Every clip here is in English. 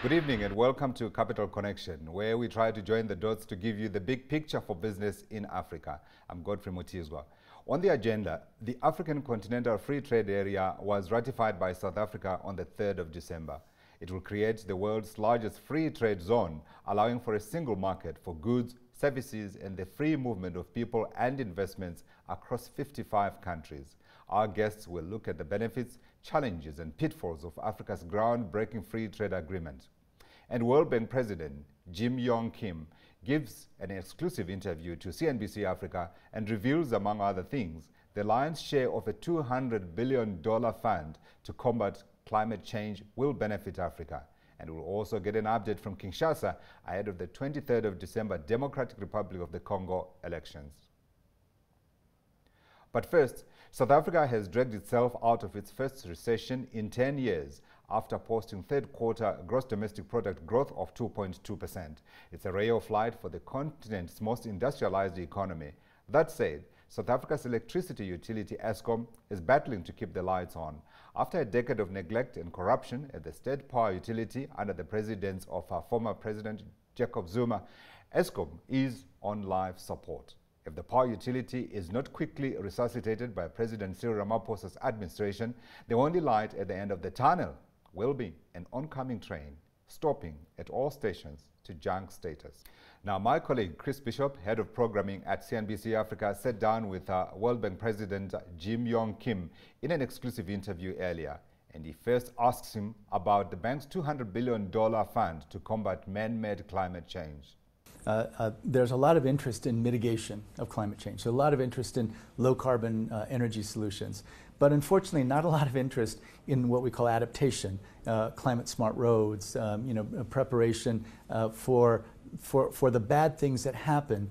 Good evening and welcome to Capital Connection, where we try to join the dots to give you the big picture for business in Africa. I'm Godfrey Mutizwa. On the agenda, the African Continental Free Trade Area was ratified by South Africa on the 3rd of December. It will create the world's largest free trade zone, allowing for a single market for goods, services, and the free movement of people and investments across 55 countries. Our guests will look at the benefits, challenges, and pitfalls of Africa's groundbreaking free trade agreement. And World Bank President Jim Yong Kim gives an exclusive interview to CNBC Africa and reveals, among other things, the lion's share of a $200 billion fund to combat climate change will benefit Africa. And we'll also get an update from Kinshasa ahead of the 23rd of December Democratic Republic of the Congo elections. But first, South Africa has dragged itself out of its first recession in 10 years after posting third quarter gross domestic product growth of 2.2%. It's a ray of light for the continent's most industrialized economy. That said, South Africa's electricity utility Eskom is battling to keep the lights on. After a decade of neglect and corruption at the state power utility under the presidency of our former President Jacob Zuma, Eskom is on life support. If the power utility is not quickly resuscitated by President Cyril Ramaphosa's administration, the only light at the end of the tunnel will be an oncoming train stopping at all stations to junk status. Now, my colleague Chris Bishop, head of programming at CNBC Africa, sat down with World Bank President Jim Yong Kim in an exclusive interview earlier. And he first asks him about the bank's $200 billion fund to combat man-made climate change. There's a lot of interest in mitigation of climate change, so a lot of interest in low-carbon energy solutions. But unfortunately, not a lot of interest in what we call adaptation, climate-smart roads, preparation for the bad things that happen,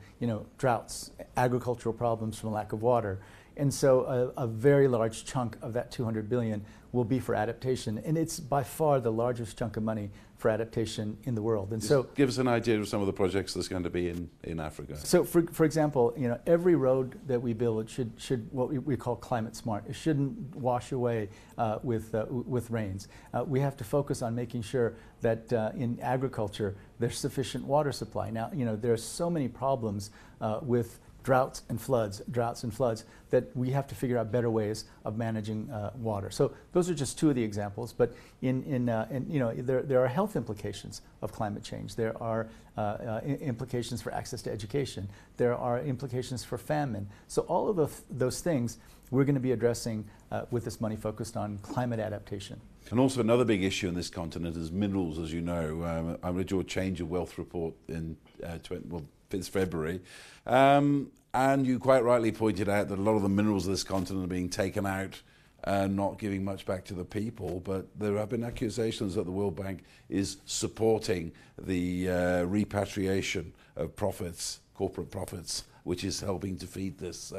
droughts, agricultural problems from a lack of water. And so a very large chunk of that $200 billion will be for adaptation, and it's by far the largest chunk of money for adaptation in the world. And so, give us an idea of some of the projects that's going to be in Africa. So, for example, every road that we build should what we call climate smart. It shouldn't wash away with rains. We have to focus on making sure that in agriculture there's sufficient water supply. Now, there's so many problems with droughts and floods, that we have to figure out better ways of managing water. So those are just two of the examples. But there are health implications of climate change. There are implications for access to education. There are implications for famine. So all of those things we're going to be addressing with this money focused on climate adaptation. And also another big issue in this continent is minerals, as you know. I read your Change of Wealth report in it's February, and you quite rightly pointed out that a lot of the minerals of this continent are being taken out and not giving much back to the people. But there have been accusations that the World Bank is supporting the repatriation of profits, corporate profits, which is helping to feed this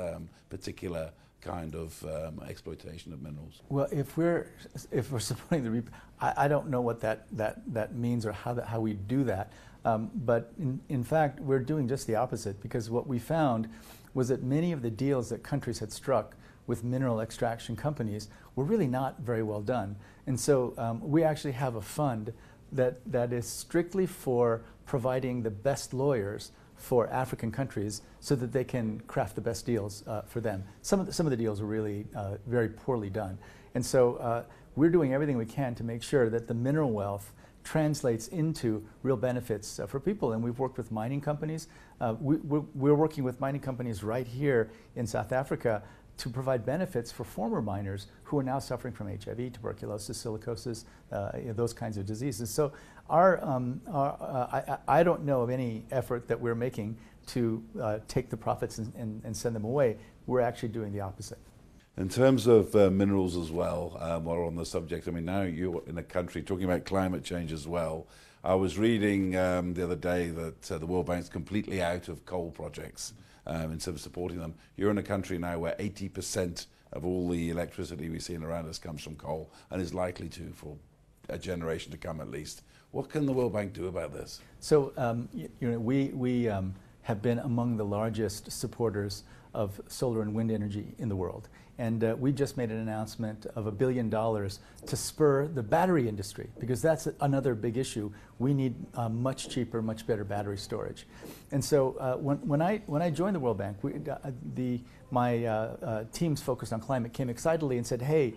particular kind of exploitation of minerals. Well, if we're supporting I don't know what that means or how we do that. But in fact, we're doing just the opposite, because what we found was that many of the deals that countries had struck with mineral extraction companies were really not very well done. And so we actually have a fund that is strictly for providing the best lawyers for African countries so that they can craft the best deals for them. Some of the deals are really very poorly done. And so we're doing everything we can to make sure that the mineral wealth translates into real benefits for people. And we've worked with mining companies. We're working with mining companies right here in South Africa to provide benefits for former miners who are now suffering from HIV, tuberculosis, silicosis, those kinds of diseases. So I don't know of any effort that we're making to take the profits and send them away. We're actually doing the opposite. In terms of minerals as well, while we're on the subject, I mean, now you're in a country talking about climate change as well. I was reading the other day that the World Bank's completely out of coal projects instead of supporting them. You're in a country now where 80% of all the electricity we've seen around us comes from coal, and is likely to for a generation to come at least. What can the World Bank do about this? So, we have been among the largest supporters of solar and wind energy in the world. And we just made an announcement of $1 billion to spur the battery industry, because that's another big issue. We need much cheaper, much better battery storage. And so when I joined the World Bank, my teams focused on climate came excitedly and said, hey,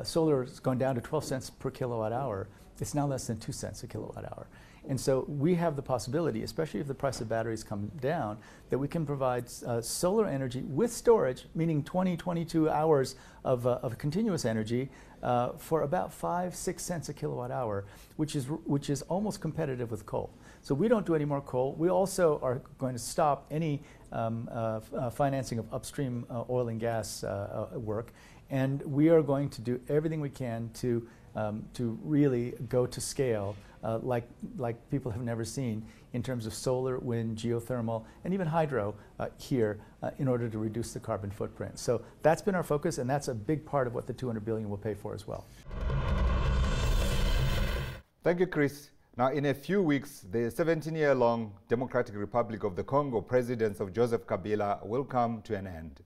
solar has gone down to 12 cents per kilowatt hour. It's now less than 2 cents a kilowatt hour. And so we have the possibility, especially if the price of batteries come down, that we can provide solar energy with storage, meaning 22 hours of continuous energy for about 5-6 cents a kilowatt hour, which is almost competitive with coal. So we don't do any more coal. We also are going to stop any financing of upstream oil and gas work, and we are going to do everything we can to really go to scale like people have never seen in terms of solar, wind, geothermal, and even hydro here in order to reduce the carbon footprint. So that's been our focus, and that's a big part of what the $200 billion will pay for as well. Thank you, Chris. Now, in a few weeks, the 17-year-long Democratic Republic of the Congo presidency of Joseph Kabila will come to an end.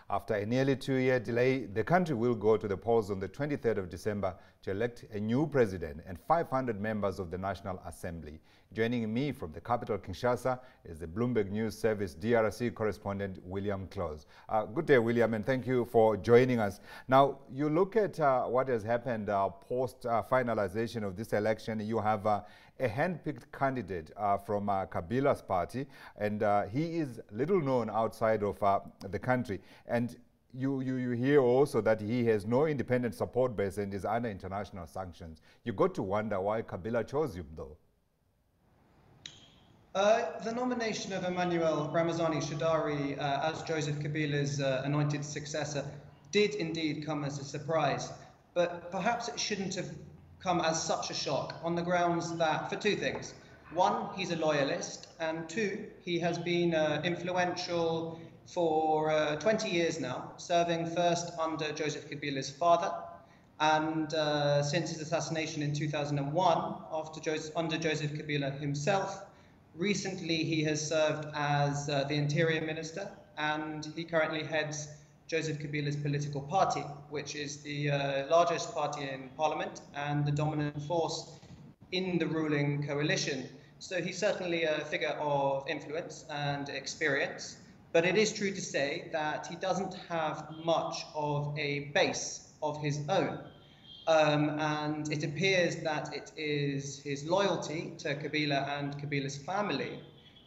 After a nearly 2-year delay, the country will go to the polls on the 23rd of December to elect a new president and 500 members of the National Assembly. Joining me from the capital, Kinshasa, is the Bloomberg News Service DRC Correspondent William Clowes. Good day, William, and thank you for joining us. Now, you look at what has happened post-finalization of this election. You have a hand-picked candidate from Kabila's party, and he is little known outside of the country. And you hear also that he has no independent support base and is under international sanctions. You got to wonder why Kabila chose him, though. The nomination of Emmanuel Ramazani Shadari as Joseph Kabila's anointed successor did indeed come as a surprise, but perhaps it shouldn't have come as such a shock on the grounds that, for two things. One, he's a loyalist, and two, he has been influential for 20 years now, serving first under Joseph Kabila's father, and since his assassination in 2001, under Joseph Kabila himself. Recently, he has served as the Interior Minister, and he currently heads Joseph Kabila's political party, which is the largest party in parliament and the dominant force in the ruling coalition. So he's certainly a figure of influence and experience, but it is true to say that he doesn't have much of a base of his own. And it appears that it is his loyalty to Kabila and Kabila's family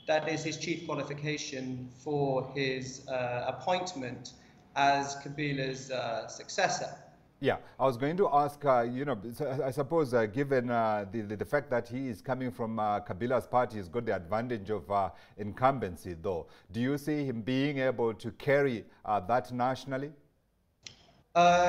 that is his chief qualification for his appointment as Kabila's successor. Yeah, I was going to ask, I suppose given the fact that he is coming from Kabila's party, he's got the advantage of incumbency, though. Do you see him being able to carry that nationally?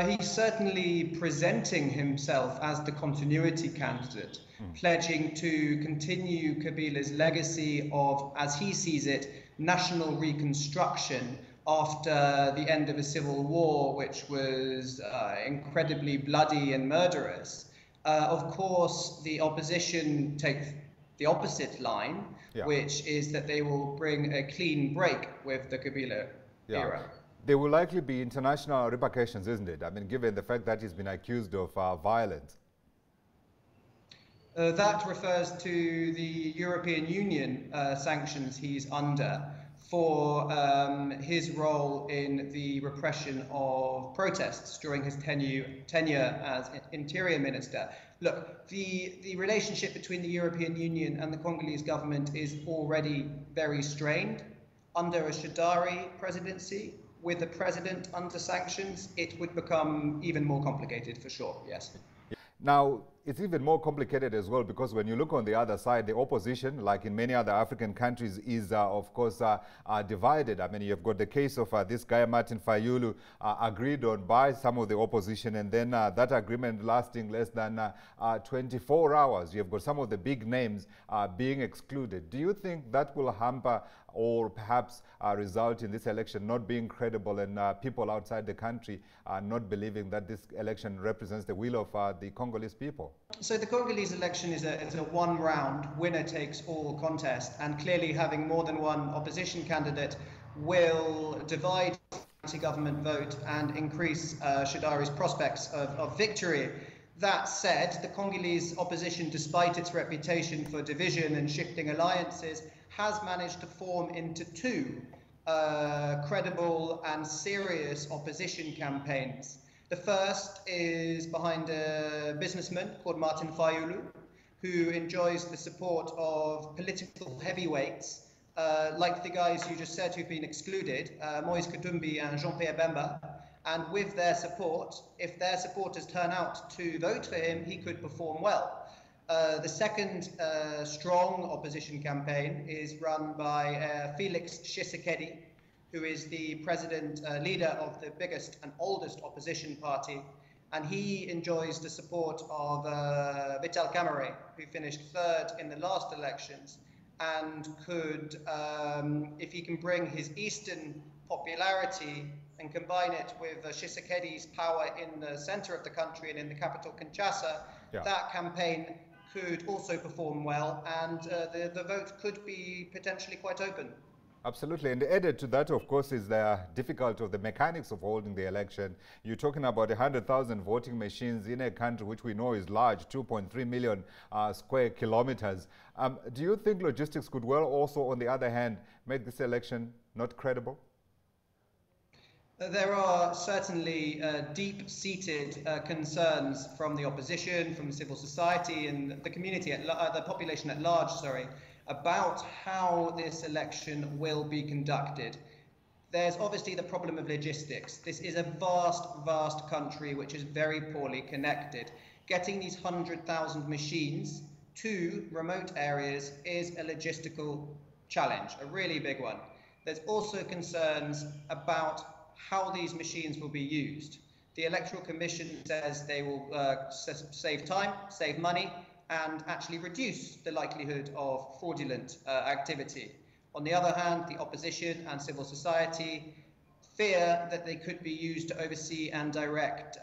He's certainly presenting himself as the continuity candidate, pledging to continue Kabila's legacy of, as he sees it, national reconstruction after the end of a civil war, which was incredibly bloody and murderous. Of course, the opposition take the opposite line, which is that they will bring a clean break with the Kabila era. There will likely be international repercussions, isn't it? I mean, given the fact that he's been accused of violence. That refers to the European Union sanctions he's under for his role in the repression of protests during his tenure as Interior Minister. Look, the relationship between the European Union and the Congolese government is already very strained. Under a Shadari presidency, with the president under sanctions, it would become even more complicated for sure, yes. Now, it's even more complicated as well, because when you look on the other side, the opposition, like in many other African countries, is of course divided. I mean, you've got the case of this guy, Martin Fayulu, agreed on by some of the opposition, and then that agreement lasting less than 24 hours. You've got some of the big names being excluded. Do you think that will hamper or perhaps result in this election not being credible and people outside the country not believing that this election represents the will of the Congolese people? So the Congolese election is a one-round, winner-takes-all contest, and clearly having more than one opposition candidate will divide the anti-government vote and increase Shadari's prospects of victory. That said, the Congolese opposition, despite its reputation for division and shifting alliances, has managed to form into two credible and serious opposition campaigns. The first is behind a businessman called Martin Fayulu, who enjoys the support of political heavyweights, like the guys you just said who've been excluded, Moise Katumbi and Jean-Pierre Bemba. And with their support, if their supporters turn out to vote for him, he could perform well. The second strong opposition campaign is run by Felix Tshisekedi, who is the president leader of the biggest and oldest opposition party. And he enjoys the support of Vital Kamerhe, who finished third in the last elections, and could, if he can bring his eastern popularity and combine it with Tshisekedi's power in the center of the country and in the capital, Kinshasa, that campaign could also perform well, and the vote could be potentially quite open. Absolutely, and added to that, of course, is the difficulty of the mechanics of holding the election. You're talking about 100,000 voting machines in a country which we know is large, 2.3 million square kilometers. Do you think logistics could well also, on the other hand, make this election not credible? There are certainly deep-seated concerns from the opposition, from civil society, and the community, the population at large, about how this election will be conducted. There's obviously the problem of logistics. This is a vast, vast country which is very poorly connected. Getting these 100,000 machines to remote areas is a logistical challenge, a really big one. There's also concerns about how these machines will be used. The Electoral Commission says they will save time, save money, and actually reduce the likelihood of fraudulent activity. On the other hand, the opposition and civil society fear that they could be used to oversee and direct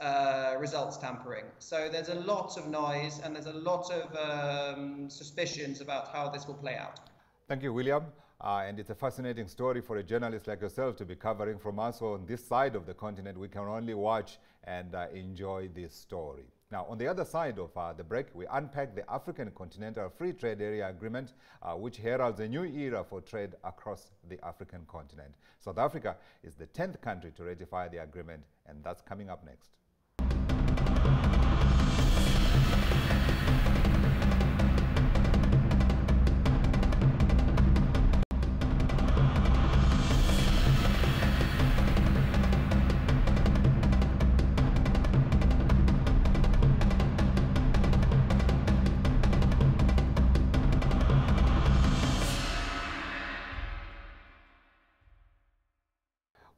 results tampering. So there's a lot of noise and there's a lot of suspicions about how this will play out. Thank you, William. And it's a fascinating story for a journalist like yourself to be covering from us on this side of the continent. We can only watch and enjoy this story. Now, on the other side of the break, we unpack the African Continental Free Trade Area Agreement, which heralds a new era for trade across the African continent. South Africa is the 10th country to ratify the agreement, and that's coming up next.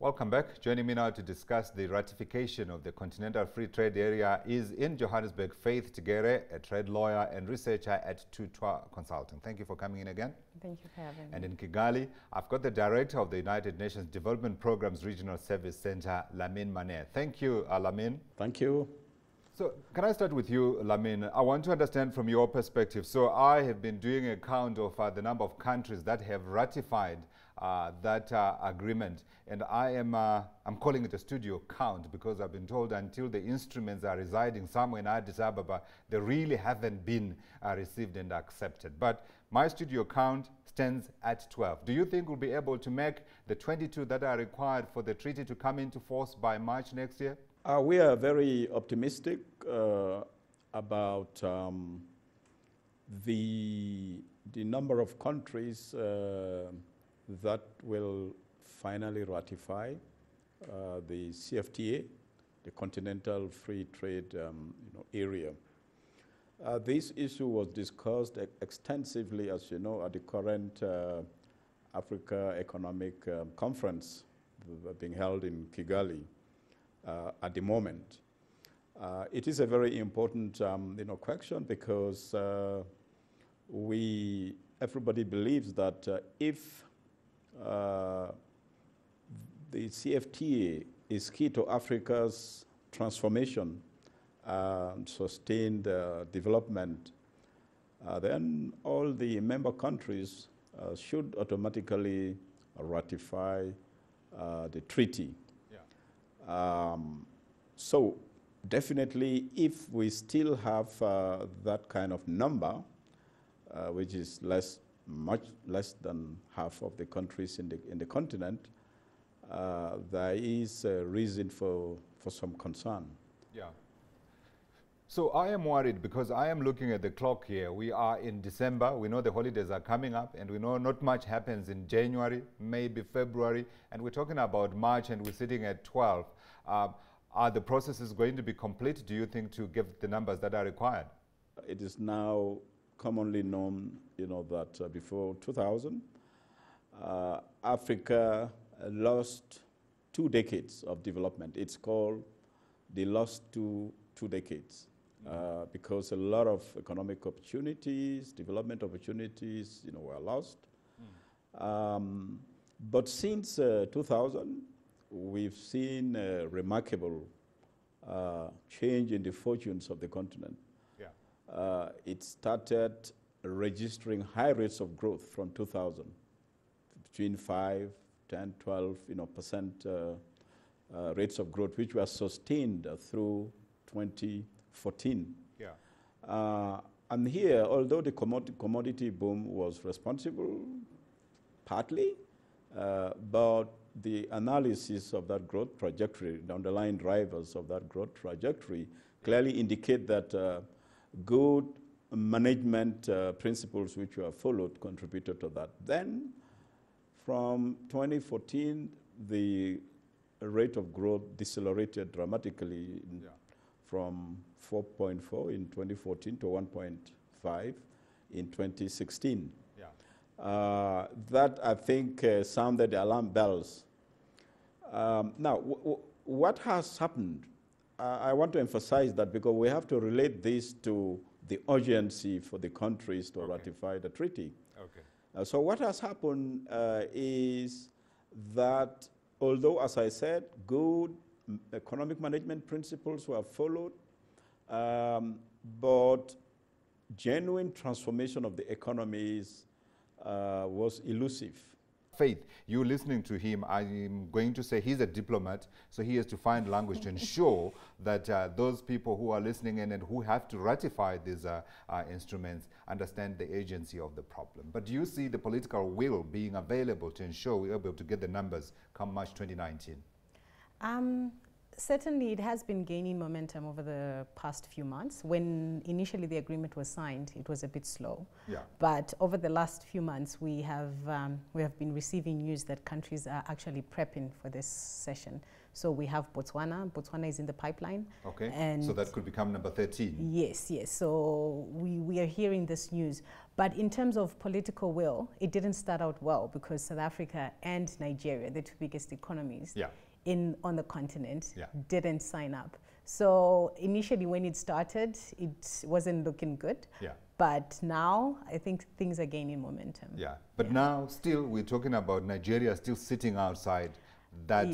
Welcome back. Joining me now to discuss the ratification of the Continental Free Trade Area is in Johannesburg, Faith Tigere, a trade lawyer and researcher at Tutwa Consulting. Thank you for coming in again. Thank you for having me. And in Kigali, I've got the director of the United Nations Development Programme's Regional Service Centre, Lamin Manneh. Thank you, Lamin. Thank you. So can I start with you, Lamin? I want to understand from your perspective. So I have been doing a count of the number of countries that have ratified that agreement, and I'm calling it a studio count because I've been told until the instruments are residing somewhere in Addis Ababa, they really haven't been received and accepted. But my studio count stands at 12. Do you think we'll be able to make the 22 that are required for the treaty to come into force by March next year? We are very optimistic about the number of countries that will finally ratify the CFTA, the Continental Free Trade Area. This issue was discussed extensively, as you know, at the current Africa Economic Conference being held in Kigali at the moment. It is a very important question because everybody believes that if the CFTA is key to Africa's transformation and sustained development, then all the member countries should automatically ratify the treaty. Yeah. So definitely, if we still have that kind of number, which is much less than half of the countries in the continent, there is a reason for some concern. Yeah. So I am worried because I am looking at the clock here. We are in December. We know the holidays are coming up, and we know not much happens in January, maybe February, and we're talking about March, and we're sitting at 12. Are the processes going to be complete, do you think, to give the numbers that are required? It is now commonly known, that before 2000, Africa lost 2 decades of development. It's called the lost two decades, because a lot of economic opportunities, development opportunities, were lost. But since 2000, we've seen a remarkable change in the fortunes of the continent. Yeah. It started registering high rates of growth from 2000, between 5, 10, 12% rates of growth, which were sustained through 2014. Yeah. And here, although the commodity boom was responsible, partly, but the analysis of that growth trajectory, the underlying drivers of that growth trajectory, clearly indicate that good management principles which were followed contributed to that. Then, from 2014, the rate of growth decelerated dramatically from 4.4 in 2014 to 1.5 in 2016. Yeah. That, I think, sounded the alarm bells. Now, what has happened? I want to emphasize that because we have to relate this to the urgency for the countries to ratify the treaty. Okay. So what has happened is that although, as I said, good economic management principles were followed, but genuine transformation of the economies was elusive. Faith, you listening to him, I'm going to say he's a diplomat, so he has to find language to ensure that those people who are listening in and who have to ratify these instruments understand the agency of the problem. But do you see the political will being available to ensure we're able to get the numbers come March 2019? Certainly, it has been gaining momentum over the past few months. When initially the agreement was signed, it was a bit slow. Yeah. But over the last few months, we have been receiving news that countries are actually prepping for this session. So we have Botswana. Botswana is in the pipeline. Okay. And so that could become number 13. Yes, yes. So we are hearing this news. But in terms of political will, it didn't start out well because South Africa and Nigeria, the 2 biggest economies, on the continent, didn't sign up. So initially when it started, it wasn't looking good. Yeah. But now I think things are gaining momentum. Yeah. But now still we're talking about Nigeria still sitting outside that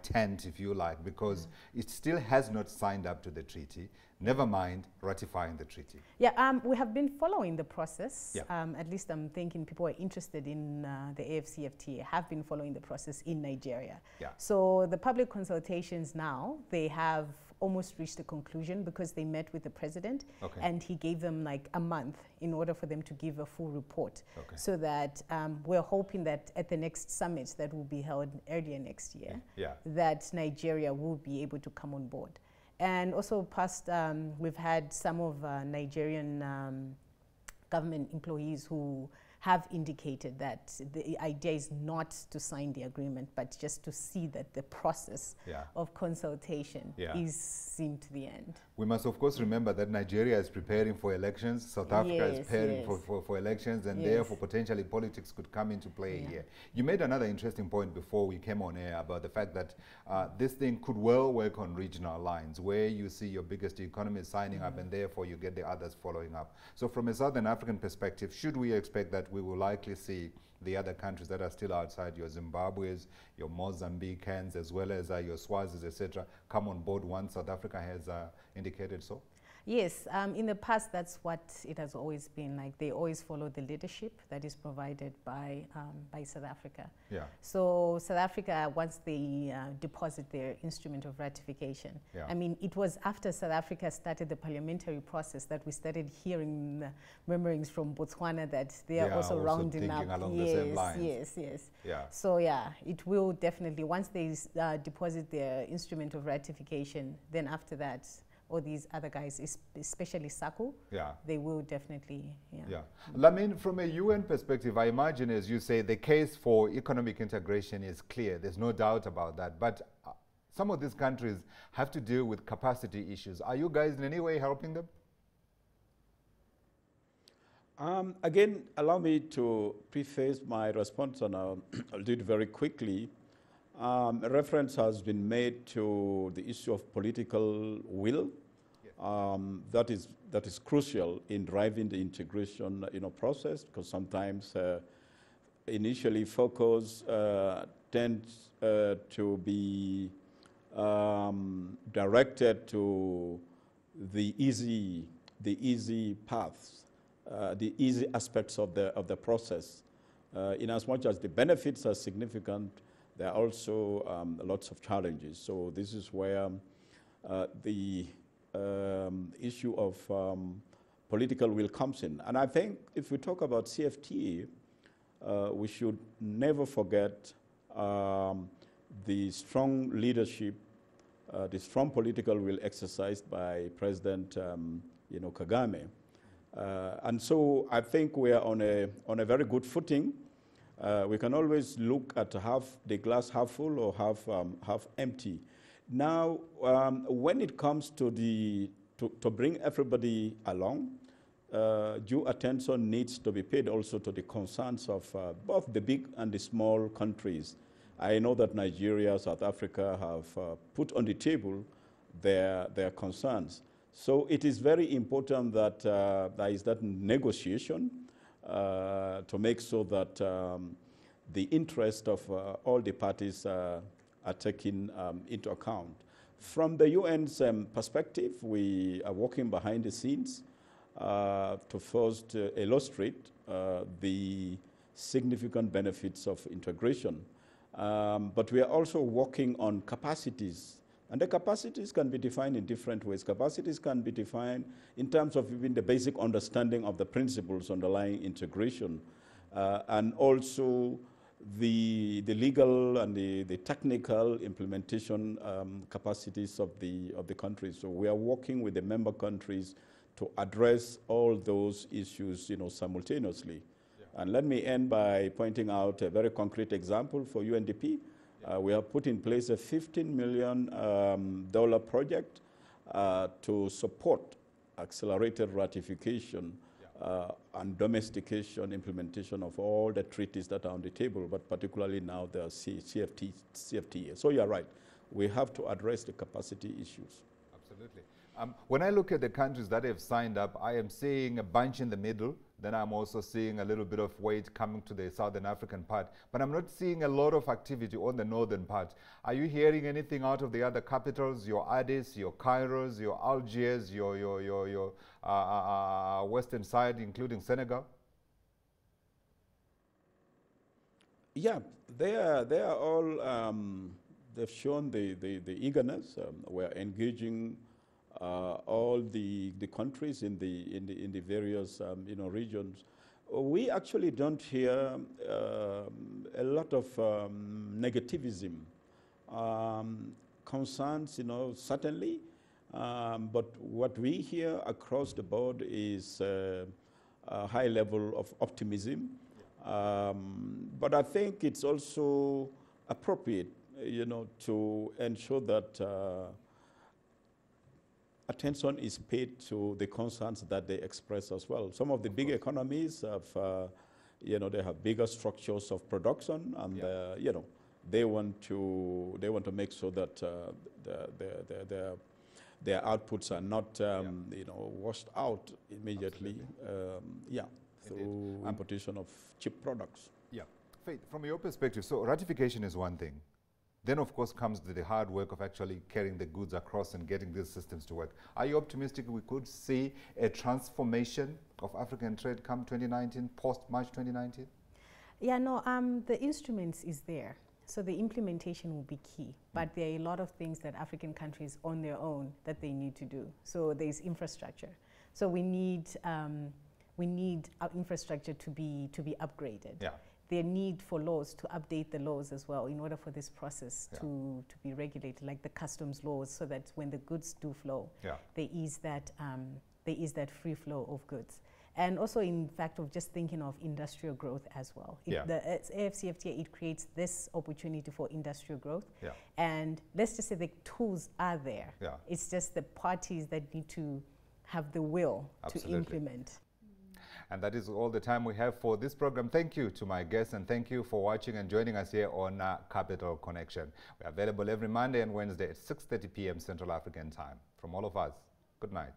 tent, if you like, because it still has not signed up to the treaty, never mind ratifying the treaty. Yeah, we have been following the process. Yeah. At least I'm thinking people are interested in the AFCFTA have been following the process in Nigeria. Yeah. So the public consultations now, they have almost reached a conclusion because they met with the president and he gave them like a month in order for them to give a full report. So that we're hoping that at the next summit that will be held earlier next year, that Nigeria will be able to come on board. And also we've had some of Nigerian government employees who have indicated that the idea is not to sign the agreement, but just to see that the process of consultation is seen to the end. We must, of course, remember that Nigeria is preparing for elections, South Africa is preparing for elections, and therefore potentially politics could come into play here. You made another interesting point before we came on air about the fact that this thing could well work on regional lines, where you see your biggest economies signing up and therefore you get the others following up. So from a Southern African perspective, should we expect that we will likely see the other countries that are still outside, your Zimbabwe's, your Mozambicans, as well as your Swazis, etc., come on board once South Africa has indicated so? Yes, in the past, that's what it has always been like. They always follow the leadership that is provided by South Africa. Yeah. So South Africa, once they deposit their instrument of ratification, I mean, it was after South Africa started the parliamentary process that we started hearing murmurings from Botswana that they are also rounding up. Along the same lines. Yes. Yeah. So yeah, it will definitely, once they deposit their instrument of ratification, then after that, or these other guys, especially SACU, they will definitely, Lamin, from a UN perspective, I imagine, as you say, the case for economic integration is clear. There's no doubt about that. But some of these countries have to deal with capacity issues. Are you guys in any way helping them? Again, allow me to preface my response, and I'll do it very quickly. A reference has been made to the issue of political will. That is crucial in driving the integration process, because sometimes initially focus tends to be directed to the easy paths, the easy aspects of the process. In as much as the benefits are significant, there are also lots of challenges. So this is where the issue of political will comes in. And I think if we talk about CFTA, we should never forget the strong leadership, the strong political will exercised by President Kagame. And so I think we are on a very good footing. We can always look at the glass half full or half empty. Now, when it comes to bring everybody along, due attention needs to be paid also to the concerns of both the big and the small countries. I know that Nigeria, South Africa have put on the table their concerns. So it is very important that there is that negotiation to make sure that the interest of all the parties are taken into account. From the UN's perspective, we are working behind the scenes to first illustrate the significant benefits of integration. But we are also working on capacities. And the capacities can be defined in different ways. Capacities can be defined in terms of even the basic understanding of the principles underlying integration, and also the legal and the technical implementation capacities of the countries. So we are working with the member countries to address all those issues, simultaneously. Yeah. And let me end by pointing out a very concrete example for UNDP. We have put in place a $15 million project to support accelerated ratification and domestication implementation of all the treaties that are on the table, but particularly now the CFTA. So you're right. We have to address the capacity issues. Absolutely. When I look at the countries that have signed up, I am seeing a bunch in the middle. Then I'm also seeing a little bit of weight coming to the Southern African part. But I'm not seeing a lot of activity on the northern part. Are you hearing anything out of the other capitals, your Addis, your Kairos, your Algiers, your western side, including Senegal? Yeah, they are all, they've shown the eagerness. We're engaging all the countries in the various regions. We actually don't hear a lot of negativism, concerns, certainly, but what we hear across the board is a high level of optimism. But I think it's also appropriate, to ensure that attention is paid to the concerns that they express as well. Some of the big economies have, they have bigger structures of production, and they want to make sure that their outputs are not, washed out immediately. Through importation of cheap products. Yeah, Faith, from your perspective, so ratification is one thing. Then, of course, comes the hard work of actually carrying the goods across and getting these systems to work. Are you optimistic we could see a transformation of African trade come 2019, post-March 2019? Yeah, no, the instruments is there. So the implementation will be key. But there are a lot of things that African countries on their own that they need to do. So there's infrastructure. So we need our infrastructure to be upgraded. Yeah. Their need for laws, to update the laws as well in order for this process to be regulated, like the customs laws, so that when the goods do flow, there is that free flow of goods. And also, in fact, of just thinking of industrial growth as well. The AFCFTA, it creates this opportunity for industrial growth. And let's just say the tools are there. It's just the parties that need to have the will to implement. And that is all the time we have for this program. Thank you to my guests, and thank you for watching and joining us here on Capital Connection. We're available every Monday and Wednesday at 6:30 p.m. Central African Time. From all of us, good night.